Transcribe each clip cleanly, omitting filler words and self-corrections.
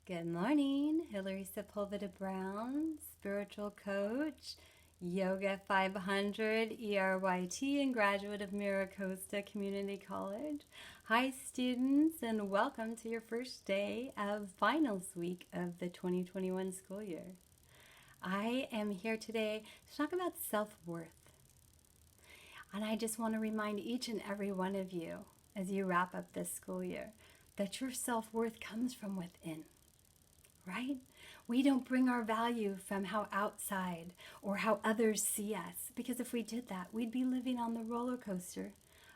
Good morning, Hillary Sepulveda Brown, spiritual coach, Yoga 500, ERYT, and graduate of Mira Costa Community College. Hi students, and welcome to your first day of finals week of the 2021 school year. I am here today to talk about self-worth. And I just want to remind each and every one of you as you wrap up this school year that your self-worth comes from within. Right? We don't bring our value from how outside or how others see us, because if we did that, we'd be living on the roller coaster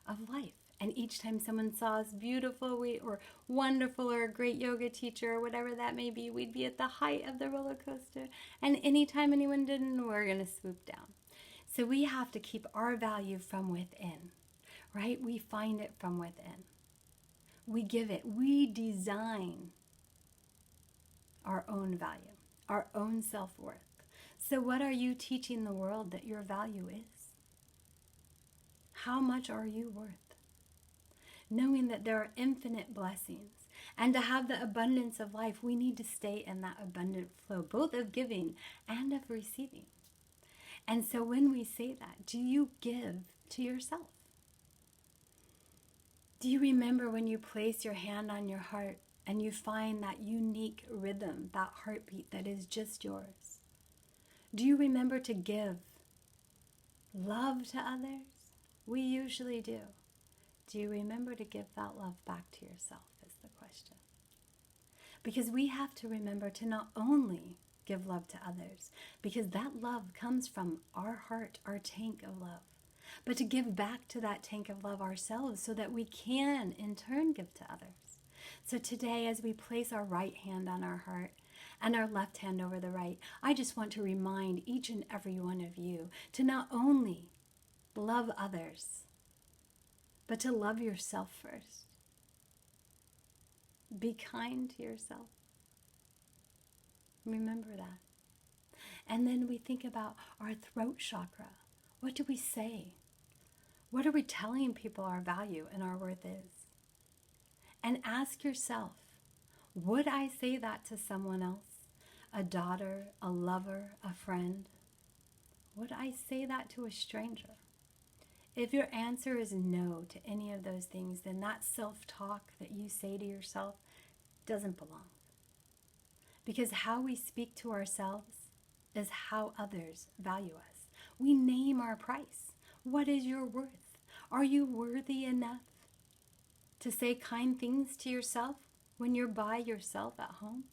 of life. And each time someone saw us beautiful or wonderful or a great yoga teacher or whatever that may be, we'd be at the height of the roller coaster. And anytime anyone didn't, we're going to swoop down. So we have to keep our value from within, right? We find it from within. We give it. We design our own value, our own self-worth. So what are you teaching the world that your value is? How much are you worth? Knowing that there are infinite blessings, and to have the abundance of life, we need to stay in that abundant flow, both of giving and of receiving. And so when we say that, do you give to yourself? Do you remember when you place your hand on your heart and you find that unique rhythm, that heartbeat that is just yours? Do you remember to give love to others? We usually do. Do you remember to give that love back to yourself is the question. Because we have to remember to not only give love to others, because that love comes from our heart, our tank of love, but to give back to that tank of love ourselves so that we can in turn give to others. So today, as we place our right hand on our heart and our left hand over the right, I just want to remind each and every one of you to not only love others, but to love yourself first. Be kind to yourself. Remember that. And then we think about our throat chakra. What do we say? What are we telling people our value and our worth is? And ask yourself, would I say that to someone else? A daughter, a lover, a friend? Would I say that to a stranger? If your answer is no to any of those things, then that self-talk that you say to yourself doesn't belong. Because how we speak to ourselves is how others value us. We name our price. What is your worth? Are you worthy enough to say kind things to yourself when you're by yourself at home?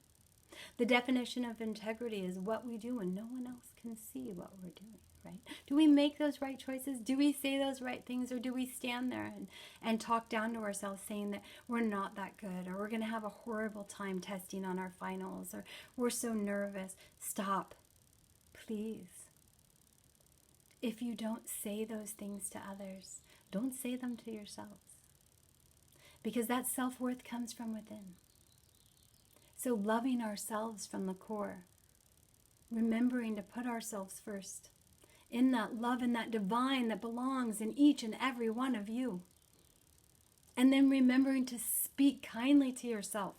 The definition of integrity is what we do when no one else can see what we're doing, right? Do we make those right choices? Do we say those right things? Or do we stand there and talk down to ourselves saying that we're not that good, or we're going to have a horrible time testing on our finals, or we're so nervous? Stop, please. If you don't say those things to others, don't say them to yourselves. Because that self-worth comes from within. So loving ourselves from the core, remembering to put ourselves first, in that love and that divine that belongs in each and every one of you. And then remembering to speak kindly to yourself,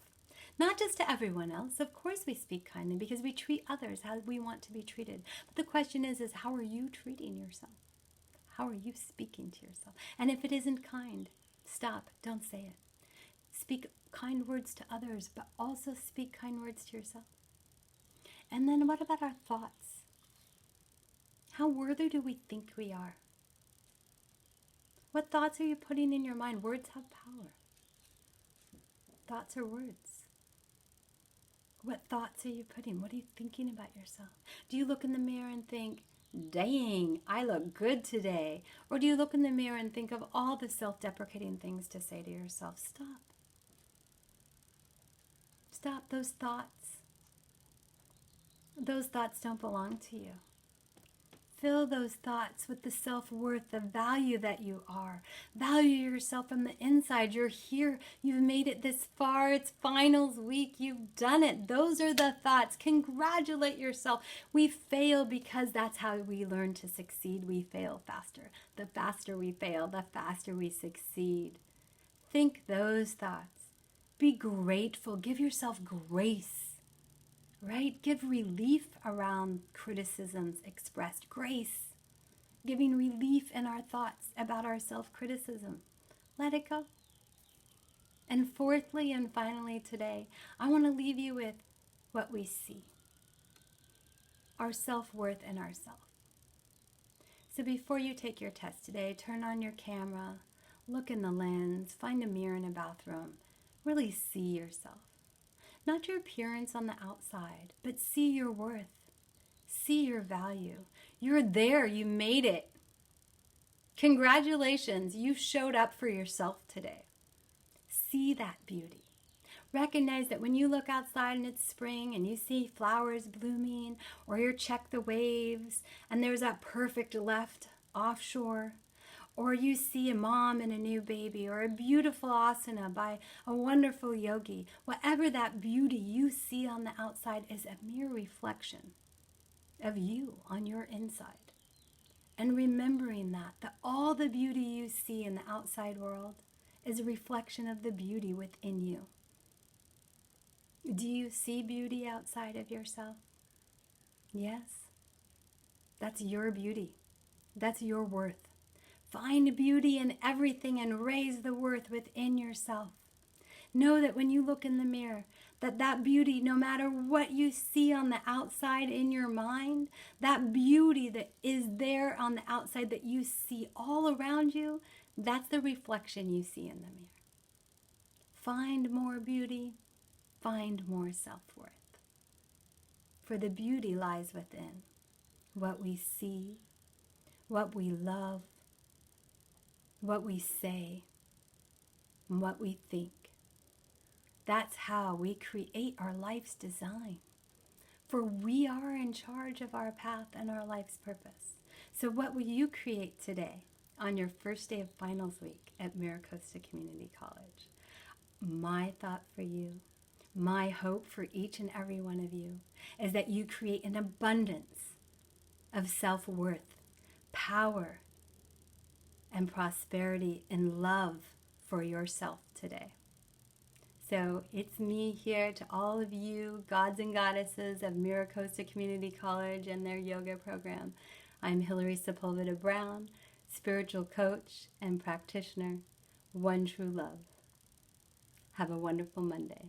not just to everyone else. Of course we speak kindly because we treat others how we want to be treated. But the question is how are you treating yourself? How are you speaking to yourself? And if it isn't kind, stop, don't say it. Speak kind words to others, but also speak kind words to yourself. And then what about our thoughts? How worthy do we think we are? What thoughts are you putting in your mind? Words have power. Thoughts are words. What thoughts are you putting? What are you thinking about yourself? Do you look in the mirror and think, dang, I look good today? Or do you look in the mirror and think of all the self-deprecating things to say to yourself? Stop. Stop those thoughts. Those thoughts don't belong to you. Fill those thoughts with the self-worth, the value that you are. Value yourself from the inside. You're here. You've made it this far. It's finals week. You've done it. Those are the thoughts. Congratulate yourself. We fail because that's how we learn to succeed. We fail faster. The faster we fail, the faster we succeed. Think those thoughts. Be grateful. Give yourself grace. right? Give relief around criticisms expressed. Grace, giving relief in our thoughts about our self-criticism. Let it go. And fourthly and finally today, I want to leave you with what we see, our self-worth in ourselves. So before you take your test today, turn on your camera, look in the lens, find a mirror in a bathroom, really see yourself. Not your appearance on the outside, but see your worth. See your value. You're there. You made it. Congratulations. You showed up for yourself today. See that beauty. Recognize that when you look outside and it's spring and you see flowers blooming, or you check the waves and there's that perfect left offshore, or you see a mom and a new baby, or a beautiful asana by a wonderful yogi, whatever that beauty you see on the outside is a mere reflection of you on your inside. And remembering that all the beauty you see in the outside world is a reflection of the beauty within you. Do you see beauty outside of yourself? Yes. That's your beauty. That's your worth. Find beauty in everything and raise the worth within yourself. Know that when you look in the mirror, that beauty, no matter what you see on the outside in your mind, that beauty that is there on the outside that you see all around you, that's the reflection you see in the mirror. Find more beauty, find more self-worth. For the beauty lies within what we see, what we love, what we say, and what we think. That's how we create our life's design. For we are in charge of our path and our life's purpose. So what will you create today on your first day of finals week at Mira Costa Community College? My thought for you, my hope for each and every one of you, is that you create an abundance of self-worth, power, and prosperity and love for yourself today. So it's me here to all of you gods and goddesses of Mira Costa Community College and their yoga program. I'm Hillary Sepulveda Brown, spiritual coach and practitioner, One True Love. Have a wonderful Monday.